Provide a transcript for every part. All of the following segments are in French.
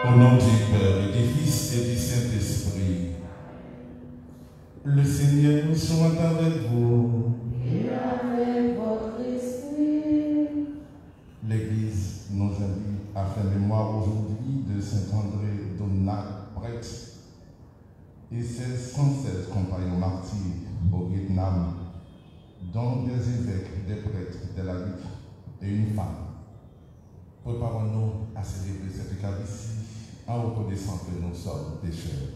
Au nom du Père et du Fils et du Saint-Esprit, le Seigneur soit avec vous. Et avec votre esprit. L'Église nous invite à faire mémoire aujourd'hui de Saint André Domnac, prêtre, et ses 116 compagnons martyrs au Vietnam, dont des évêques, des prêtres, des laïcs et une femme. Préparons-nous à célébrer cette Eucharistie en reconnaissant que nous sommes pécheurs.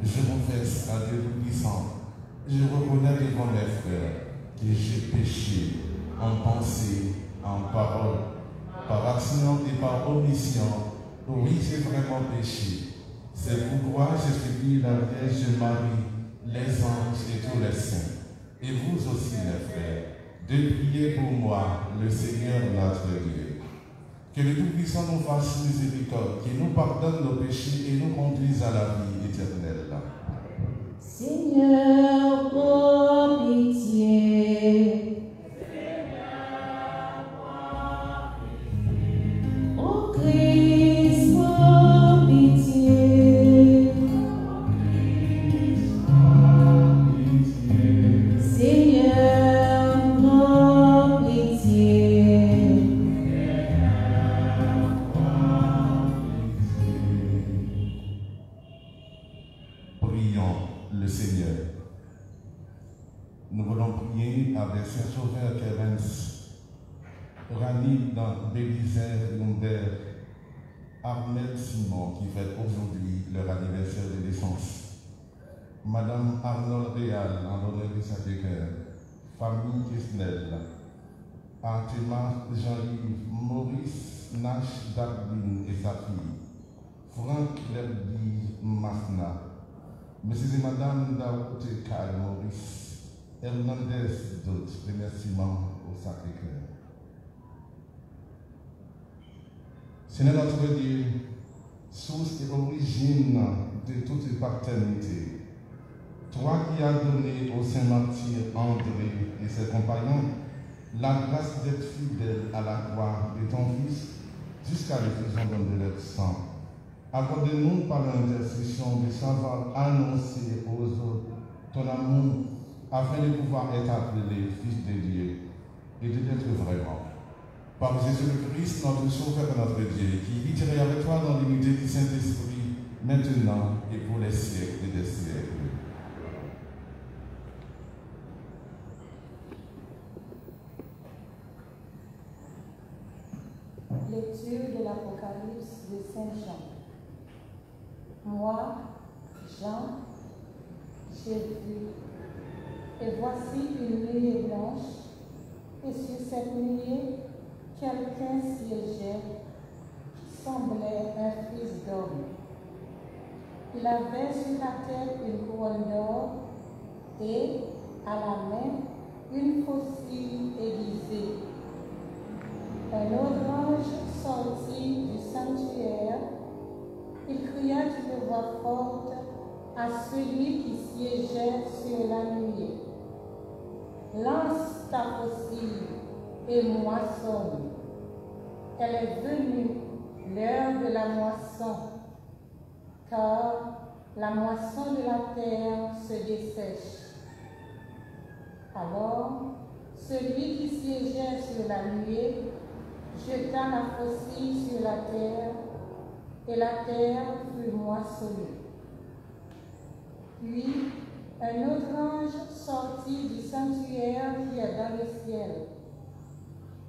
Je confesse à Dieu Tout-Puissant, je reconnais devant mes frères que j'ai péché en pensée, en parole, par action et par omission. Oui, j'ai vraiment péché. C'est pourquoi je supplie la Vierge Marie, les anges et tous les saints, et vous aussi mes frères, de prier pour moi, le Seigneur notre Dieu. Que le Tout-Puissant nous fasse miséricorde, qu'il nous pardonne nos péchés et nous conduise à la vie éternelle. Seigneur, pour pitié. Ô Christ, pour pitié. Seigneur, pour pitié. Prions le Seigneur. Nous voulons prier avec Saint-Sauveur Kerens, Rani dans Bélisaire Lumbert, Armel Simon qui fête aujourd'hui leur anniversaire de naissance, Madame Arnold Réal en l'honneur de Sacré-Cœur, famille Kisnel, Artemas Jean-Yves, Maurice Nash Darwin et sa fille, Franck Lerby Masna, Monsieur et Madame Daoud et Karl Maurice, Hernandez d'autres, remerciements au Sacré-Cœur. Seigneur notre Dieu, source et origine de toute paternité, toi qui as donné au Saint martyr André et ses compagnons la grâce d'être fidèles à la gloire de ton Fils jusqu'à l'effusion de leur sang, accorde-nous par l'intercession de savoir annoncer aux autres ton amour afin de pouvoir être appelés fils de Dieu et de l'être vraiment. Par Jésus le Christ, notre Sauveur et notre Dieu, qui vit avec toi dans l'unité du Saint-Esprit, maintenant et pour les siècles des siècles. Lecture de l'Apocalypse de Saint Jean. Moi, Jean, j'ai vu, et voici une nuée blanche, et sur cette nuée, quelqu'un siégeait qui semblait un fils d'homme. Il avait sur la tête une couronne d'or et à la main une faucille aiguisée. Un autre ange sortit du sanctuaire. Il cria d'une voix forte à celui qui siégeait sur la nuée. Lance ta faucille et moissonne. Elle est venue l'heure de la moisson, car la moisson de la terre se dessèche. Alors, celui qui siégeait sur la nuée jeta la faucille sur la terre, et la terre fut moissonnée. Puis, un autre ange sortit du sanctuaire qui est dans le ciel.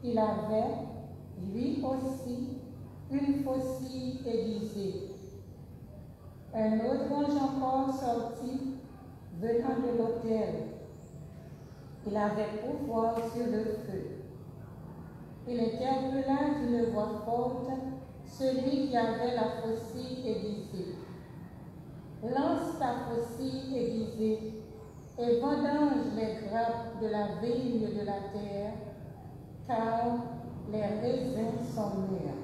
Il avait, lui aussi, une faucille aiguisée. Un autre ange encore sortit, venant de l'autel. Il avait pouvoir sur le feu. Il interpella d'une voix forte celui qui avait la faucille aiguisée. Lance ta faucille aiguisée et vendange les grappes de la vigne de la terre, car les raisins sont mûrs.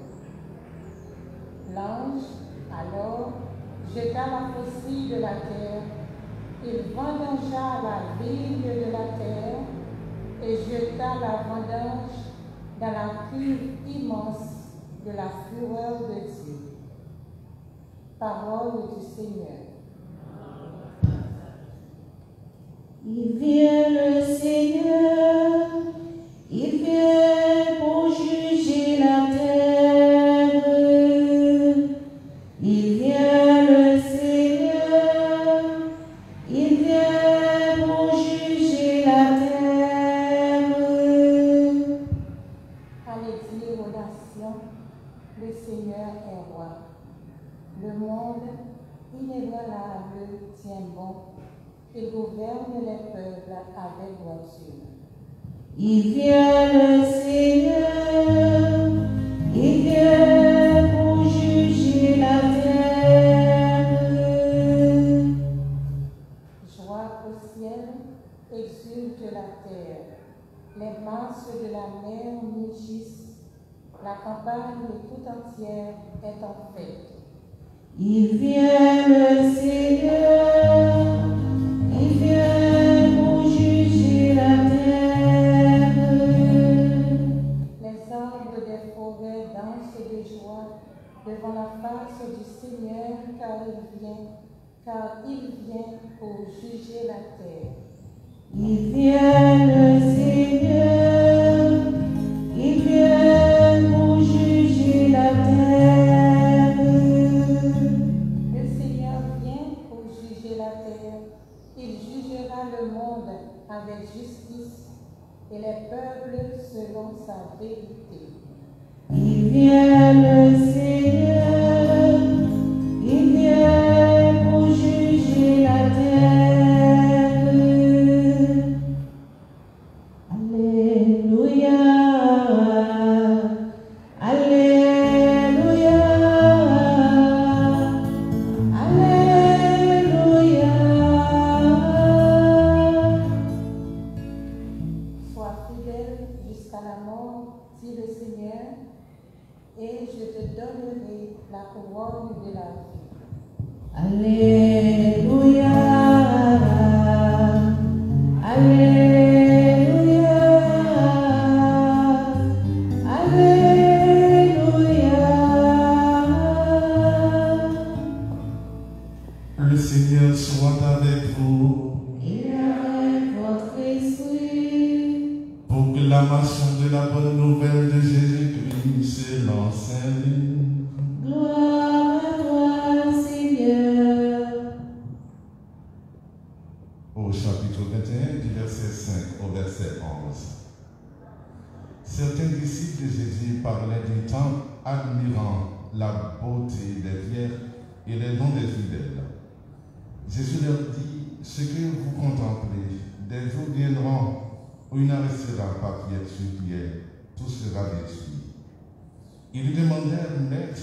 L'ange, alors, jeta la faucille de la terre, il vendangea la vigne de la terre et jeta la vendange dans la cuve immense de la fureur de Dieu. Parole du Seigneur. Il vient le Seigneur, il vient pour juger la terre. Il vient le Seigneur, il vient pour juger la terre. Allez dire aux nations, le Seigneur est roi. Le monde inébranlable tient bon. Il gouverne les peuples avec droiture. Il vient le Seigneur, il vient pour juger la terre. Joie au ciel, exulte la terre. Les masses de la mer mugissent. La campagne tout entière est en fête. Il vient le Seigneur, il vient pour juger la terre. Les arbres des forêts dansent de joie devant la face du Seigneur, car il vient pour juger la terre. Il vient le Seigneur, il vient pour juger la terre. Le Seigneur vient pour juger la terre. Il jugera le monde avec justice et les peuples selon sa vérité. Il vient le Seigneur, il vient pour juger la terre. Alléluia, Alléluia, Alléluia. Sois fidèle jusqu'à la mort, dit le Seigneur, et je te donnerai la couronne de la vie. Alléluia, Alléluia, Alléluia. Le Seigneur soit avec vous. Et avec votre esprit, Proclamation de la bonne nouvelle de Jésus-Christ selon Saint Luc. gloire à toi, Seigneur. Au chapitre 21, du verset 5 au verset 11. Certains disciples de Jésus parlaient du temple, admirant la beauté des pierres et les dons des fidèles. Jésus leur dit, ce que vous contemplez, des jours viendront où il ne restera pas pierre sur pierre, tout sera détruit. Ils lui demandèrent, Maître,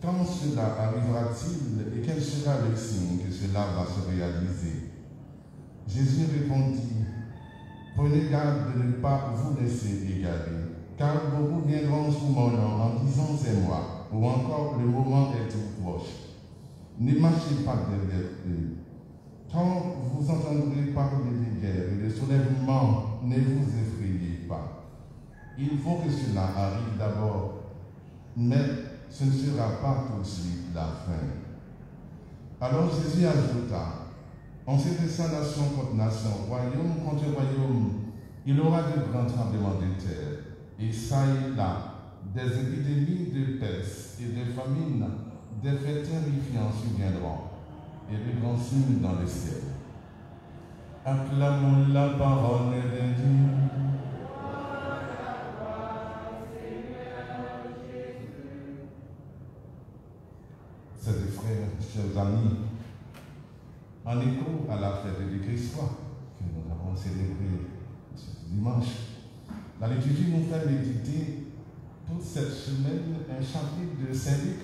quand cela arrivera-t-il et quel sera le signe que cela va se réaliser? Jésus répondit, prenez garde de ne pas vous laisser égarer, car beaucoup viendront sous mon nom en disant c'est moi, ou encore le moment est tout proche. Ne marchez pas derrière eux. Quand vous entendrez parler de guerre et de soulèvement, ne vous effrayez pas. Il faut que cela arrive d'abord, mais ce ne sera pas tout de suite la fin. Alors Jésus ajouta, on sait que ça nation contre nation, royaume contre royaume, il y aura de grands tremblements de terre, et ça et là, des épidémies de peste et de famine, des faits terrifiants surviendront, et de grands signes dans le ciel. Acclamons la parole de Dieu. Chers frères, chers amis, en écho à la fête du Christ-Roi que nous avons célébrée ce dimanche, la liturgie nous fait méditer toute cette semaine un chapitre de Saint Luc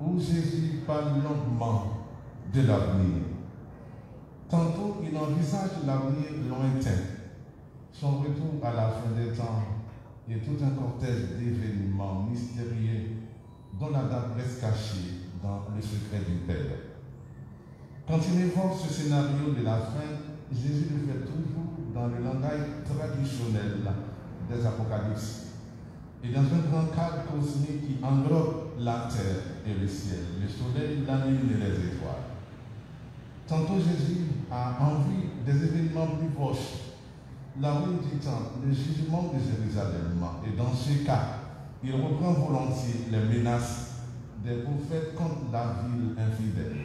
où Jésus parle longuement de l'avenir. Tantôt, il envisage l'avenir lointain, son retour à la fin des temps et tout un cortège d'événements mystérieux dont la date reste cachée dans le secret du Père. Quand il évoque ce scénario de la fin, Jésus le fait toujours dans le langage traditionnel des Apocalypses. et dans un grand cadre cosmique qui englobe la terre et le ciel, le soleil, la lune et les étoiles. Tantôt Jésus a envie des événements plus proches, la ruine du temple, le jugement de Jérusalem, et dans ce cas, il reprend volontiers les menaces des prophètes contre la ville infidèle.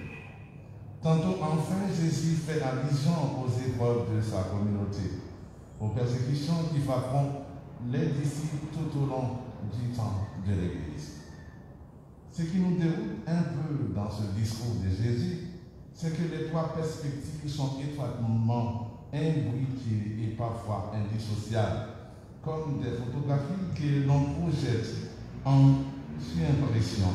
Tantôt enfin Jésus fait allusion aux épreuves de sa communauté, aux persécutions qui frapperont les disciples tout au long du temps de l'Église. Ce qui nous déroute un peu dans ce discours de Jésus, c'est que les trois perspectives sont étroitement imbriquées et parfois indissociables, comme des photographies que l'on projette en surimpression.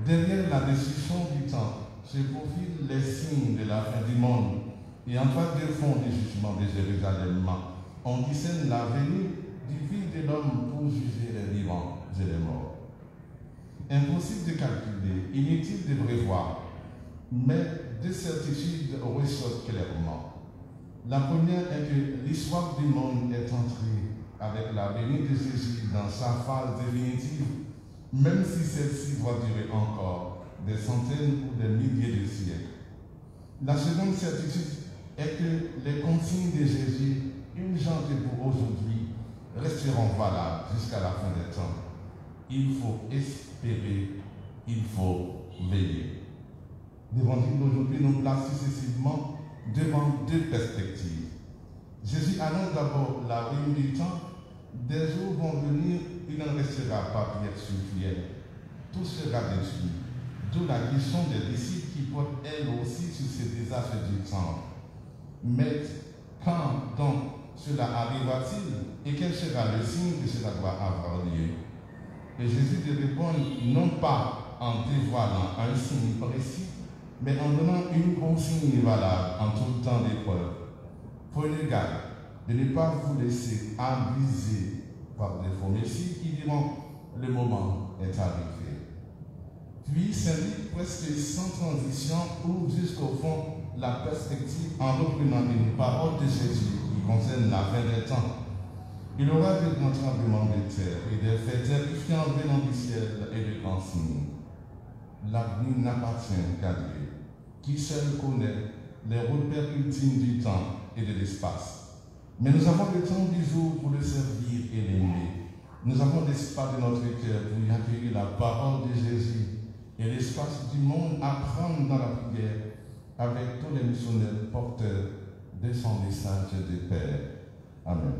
Derrière la destruction du temple se profilent les signes de la fin du monde, et en face du fond du jugement de Jérusalem, on discerne la venue du Fils de l'homme pour juger les vivants et les morts. Impossible de calculer, inutile de prévoir, mais deux certitudes ressortent clairement. La première est que l'histoire du monde est entrée avec la venue de Jésus dans sa phase définitive, même si celle-ci doit durer encore des centaines ou des milliers de siècles. La seconde certitude est que les consignes de Jésus, urgentes pour aujourd'hui, resteront valables jusqu'à la fin des temps. Il faut espérer, il faut veiller. L'évangile d'aujourd'hui nous place successivement devant deux perspectives. Jésus annonce d'abord la ruine du temps. Des jours vont venir, il n'en restera pas pierre sur pierre. Tout sera détruit. D'où la question des disciples qui portent elle aussi sur ce désastre du temps. Mais quand donc cela arrivera-t-il et quel sera le signe que cela doit avoir lieu? Et Jésus te répond non pas en dévoilant un signe précis, mais en donnant une consigne valable en tout temps d'épreuve. Prenez garde de ne pas vous laisser abuser par des faux messies qui diront le moment est arrivé. Puis Saint-Luc, presque sans transition, ouvre jusqu'au fond la perspective en reprenant une parole de Jésus qui concerne la fin des temps. Il aura de grands tremblements de terre et des faits terrifiants venant du ciel et de grands signes. L'avenir n'appartient qu'à Dieu, qui seul connaît les repères ultimes du temps et de l'espace. Mais nous avons le temps du jour pour le servir et l'aimer. Nous avons l'espace de notre cœur pour y accueillir la parole de Jésus et l'espace du monde à prendre dans la prière avec tous les missionnaires porteurs de son message de paix. Amen.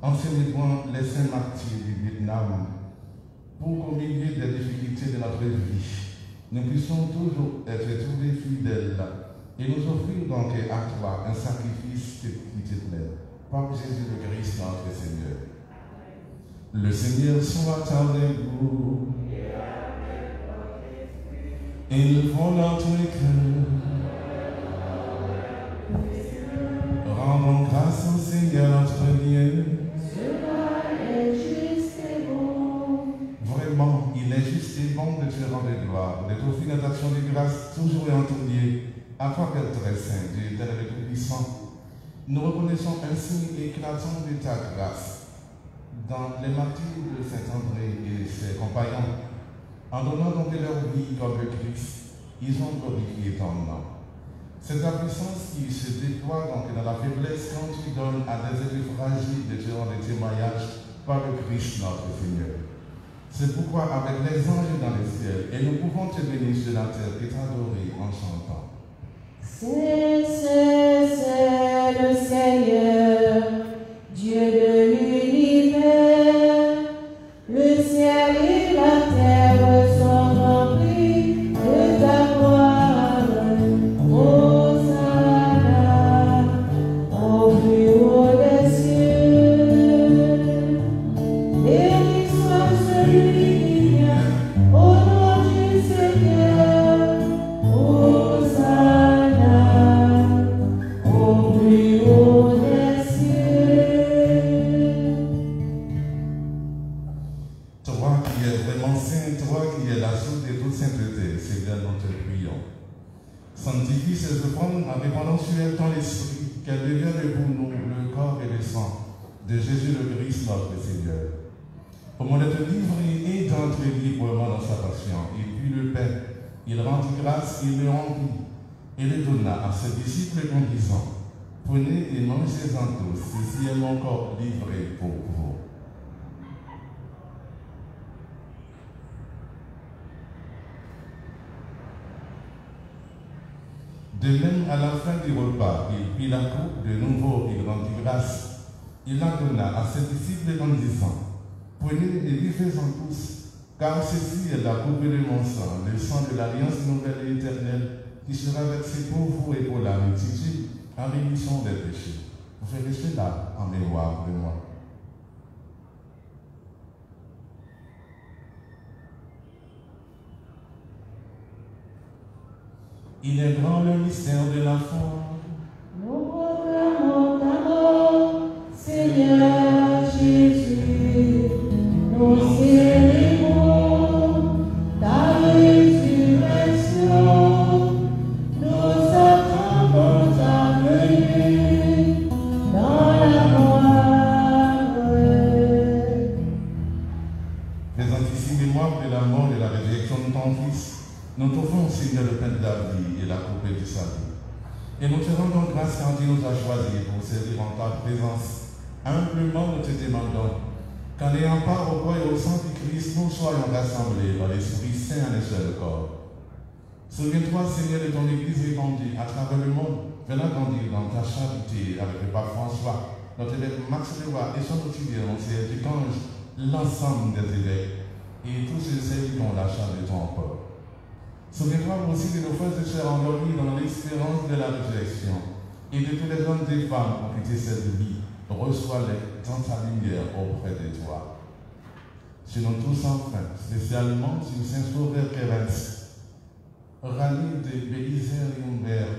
en célébrant les saints martyrs du Vietnam, pour qu'au milieu des difficultés de notre vie, nous puissions toujours être trouvés fidèles et nous offrir donc à toi un sacrifice qui te plaît, par Jésus le Christ notre Seigneur. Le Seigneur soit avec vous. Il faut notre cœur. Rendons grâce au Seigneur notre Dieu. Cela est juste et bon. Vraiment, il est juste et bon de te rendre gloire, de t'offrir une action de grâce toujours et en tout lieu, à toi Père très saint, Dieu éternel et tout-puissant. Nous reconnaissons un signe éclatant de ta grâce dans les martyrs de Saint-André et ses compagnons. En donnant donc leur vie comme le Christ, ils ont glorifié ton nom. C'est ta puissance qui se déploie donc dans la faiblesse quand tu donnes à des êtres fragiles de te rendre témoignage par le Christ notre Seigneur. C'est pourquoi avec les anges dans le ciel, et nous pouvons te bénir sur la terre et t'adorer en chantant. C'est le Seigneur, Dieu de l'univers. Le ciel et la terre sont remplis de ta gloire. Hosanna, au plus haut des cieux. Béni soit celui qui vient au nom du Seigneur. Hosanna, au plus haut des cieux. Toi qui es vraiment saint, toi qui es la source de toute sainteté, Seigneur, nous te prions. Sanctifie ces offrandes en répandant sur elles ton esprit, qu'elles deviennent pour nous le corps et le sang de Jésus le Christ, notre Seigneur. Au moment d'être livré et d'entrer librement dans sa passion, il prit le pain, il rendit grâce, il le remplit, et le donna à ses disciples en disant, prenez et mangez-en tous, ceci est mon corps livré pour vous. De même, à la fin du repas, il prit la coupe, de nouveau il rendit grâce. Il la donna à ses disciples en disant, prenez et buvez-en tous, car ceci est la coupe de mon sang, le sang de l'alliance nouvelle et éternelle, qui sera versé pour vous et pour la multitude, en rémission des péchés. Vous ferez cela en mémoire de moi. Il est grand le mystère de la foi. Nous proclamons ta mort, Seigneur Jésus. Nous célébrons ta résurrection. Nous attendons ta venue dans la gloire. Faisant ici mémoire de la mort et de la résurrection de ton Fils, nous t'offrons, Seigneur, le pain de la vie et la coupe du salut. Et nous te rendons grâce car tu nous as choisis pour servir en ta présence. Humblement, nous te demandons qu'en ayant part au corps et au sang du Christ, nous soyons rassemblés par l'Esprit Saint en un seul corps. Souviens-toi, Seigneur, de ton Église répandue à travers le monde, venant grandir dans ta charité avec le pape François, notre évêque Max Leroy et son auxiliaire, Monseigneur Ducange, l'ensemble des évêques et tous ceux qui ont la charge de ton peuple. Souviens-toi aussi de nos frères et sœurs endormis dans l'espérance de la résurrection et de tous les hommes et femmes qui ont quitté cette vie. Reçois-les dans ta lumière auprès de toi. Sur nous tous enfin, spécialement sur Saint-Sauveur Kérens, Rani de Bélizer et Humbert,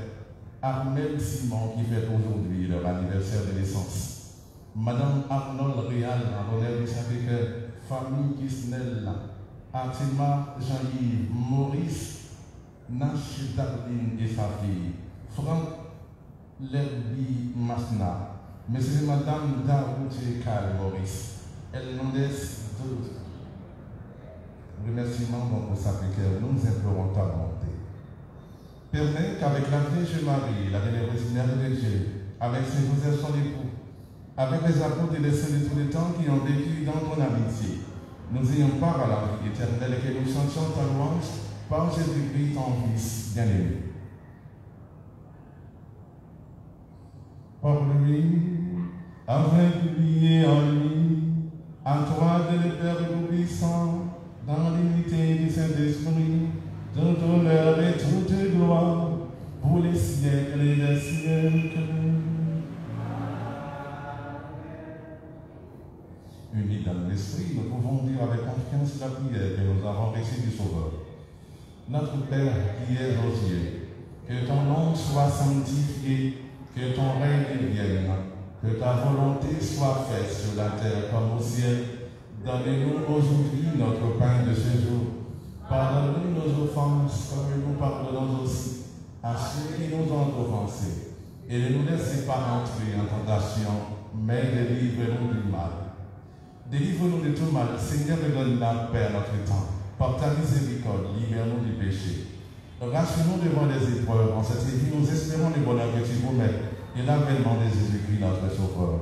Armel Simon qui fait aujourd'hui leur anniversaire de naissance, Madame Arnold Réal en honneur du Sacré-Cœur, famille Kisnel, Artima Jean-Yves, Maurice, Nash Darlene et sa fille, Franck Lerby Masna, Monsieur et Madame Daroutier Karl Maurice, Hernandez d'autres. Remerciements pour sa prière, nous implorons ta bonté. Permets qu'avec la Vierge Marie, la généreuse Mère de Dieu, avec Saint Joseph son époux, avec les apôtres et les saints de tous les temps qui ont vécu dans ton amitié, nous ayons part à la vie éternelle et que nous chantions ta louange par Jésus-Christ, ton Fils bien-aimé. Par lui, afin d'oublier en lui, à toi de le Père Tout-Puissant, dans l'unité du Saint-Esprit, tout honneur et toute gloire, pour les siècles et les siècles. Unis dans l'esprit, nous pouvons dire avec confiance la prière que nous avons reçue du Sauveur. Notre Père qui es aux cieux, que ton nom soit sanctifié, que ton règne vienne, que ta volonté soit faite sur la terre comme au ciel. Donne-nous aujourd'hui notre pain de ce jour. Pardonne-nous nos offenses comme nous pardonnons aussi à ceux qui nous ont offensés. Et ne nous laissez pas entrer en tentation, mais délivre-nous du mal. Délivre-nous de tout mal, Seigneur, et donne la paix à notre temps. Par ta miséricorde, libère-nous du péché. Rassure-nous devant les épreuves. En cette vie, nous espérons le bonheur que tu promets et l'avènement de Jésus-Christ, notre Sauveur.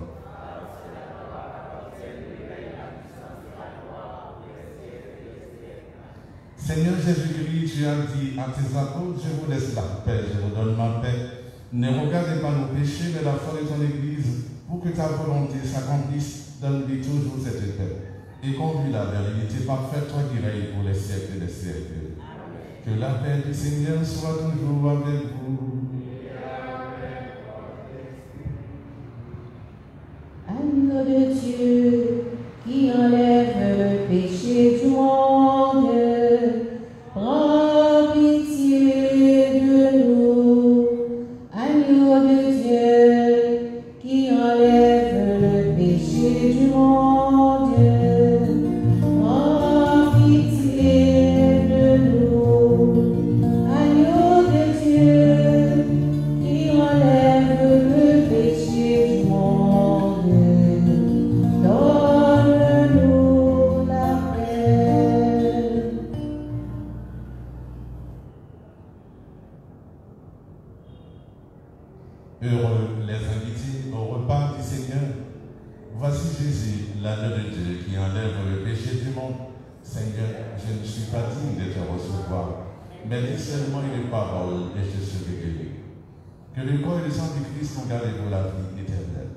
Seigneur Jésus-Christ, tu as dit à tes apôtres, je vous laisse la paix, je vous donne ma paix. Ne regardez pas nos péchés, mais la foi de ton Église, pour que ta volonté s'accomplisse. Donne-lui toujours cette paix et conduis-la vers l'unité parfaite, toi qui règnes pour les siècles des siècles. Que la paix du Seigneur soit toujours avec vous. Agneau de Dieu qui enlève le péché du monde, prends pitié de nous. Agneau de Dieu qui enlève le péché du monde, prends pitié de nous. Agneau de Dieu qui enlève le péché du monde, donne-nous la paix. Heureux les invités au repas du Seigneur. Voici Jésus, l'agneau de Dieu qui enlève le péché du monde. Seigneur, je ne suis pas digne de te recevoir, mais dis seulement une parole et je serai guéri. Que le corps et le sang du Christ sont gardés pour la vie éternelle.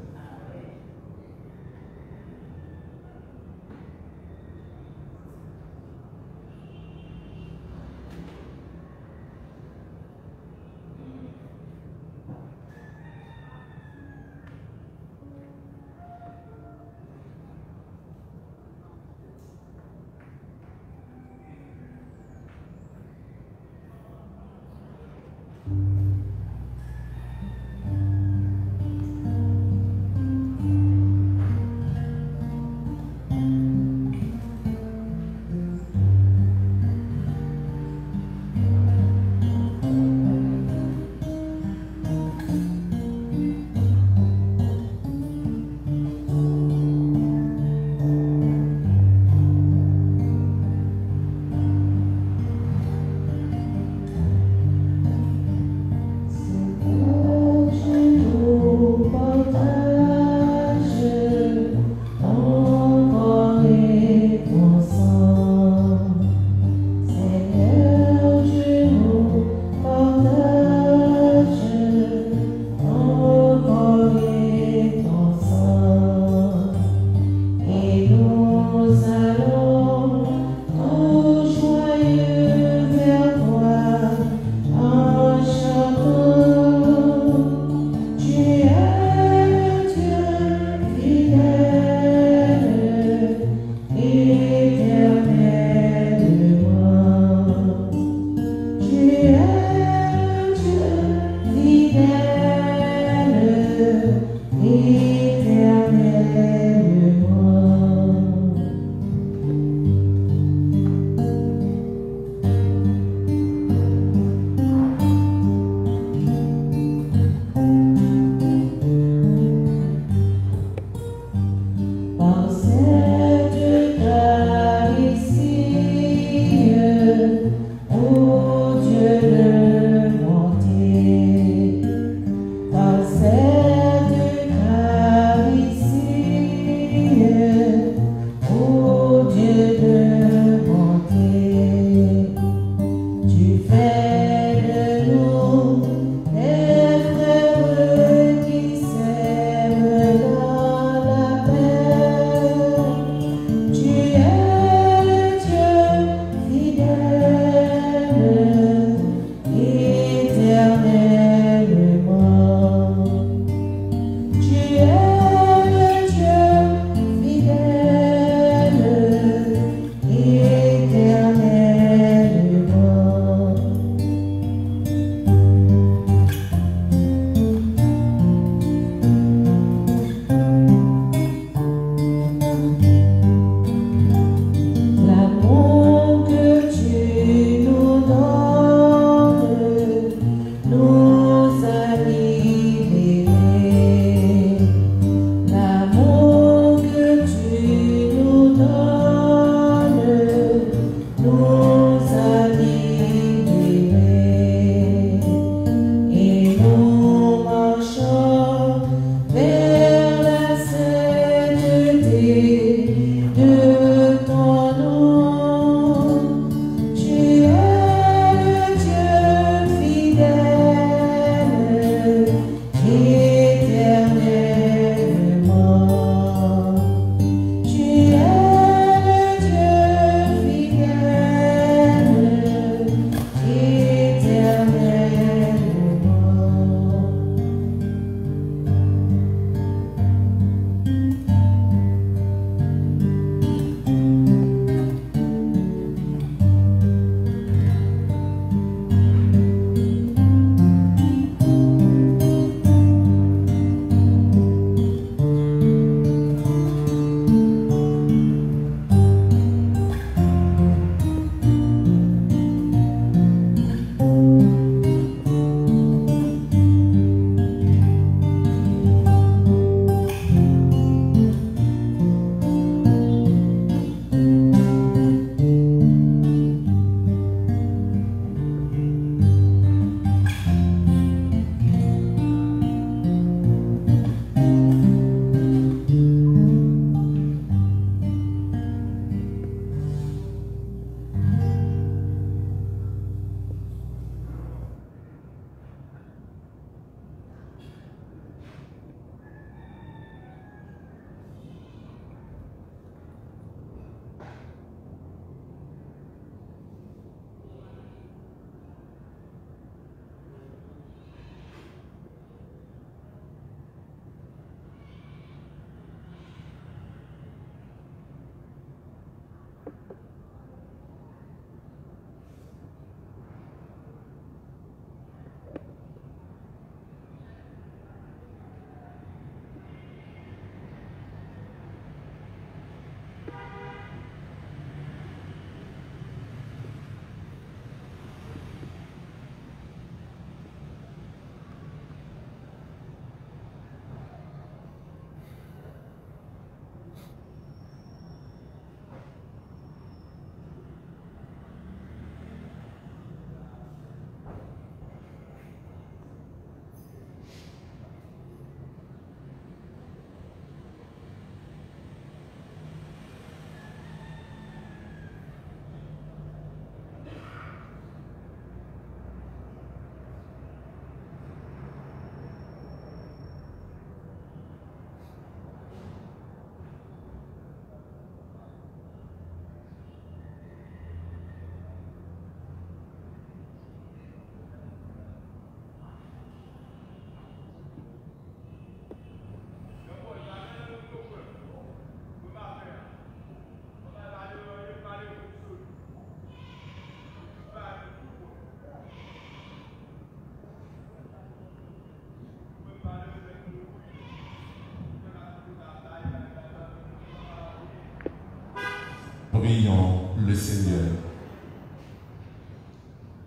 Prions le Seigneur.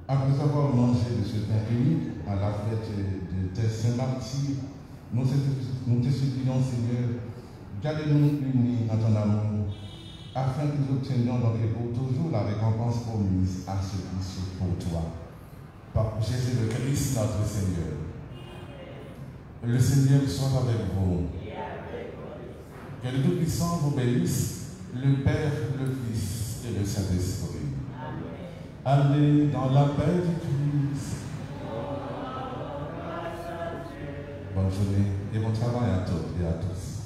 Après avoir mangé de ce pain unique à la fête de Saint-Martyr, nous te supplions, Seigneur, gardez-nous unis en ton amour, afin que nous obtenions dans tes beaux toujours la récompense promise à ceux qui souffrent pour toi. Par Jésus le Christ, notre Seigneur. Le Seigneur soit avec vous. Que le Tout-Puissant vous bénisse, le Père, le Fils et le Saint-Esprit. Allez dans la paix du Christ. Bonne journée et bon travail à toutes et à tous.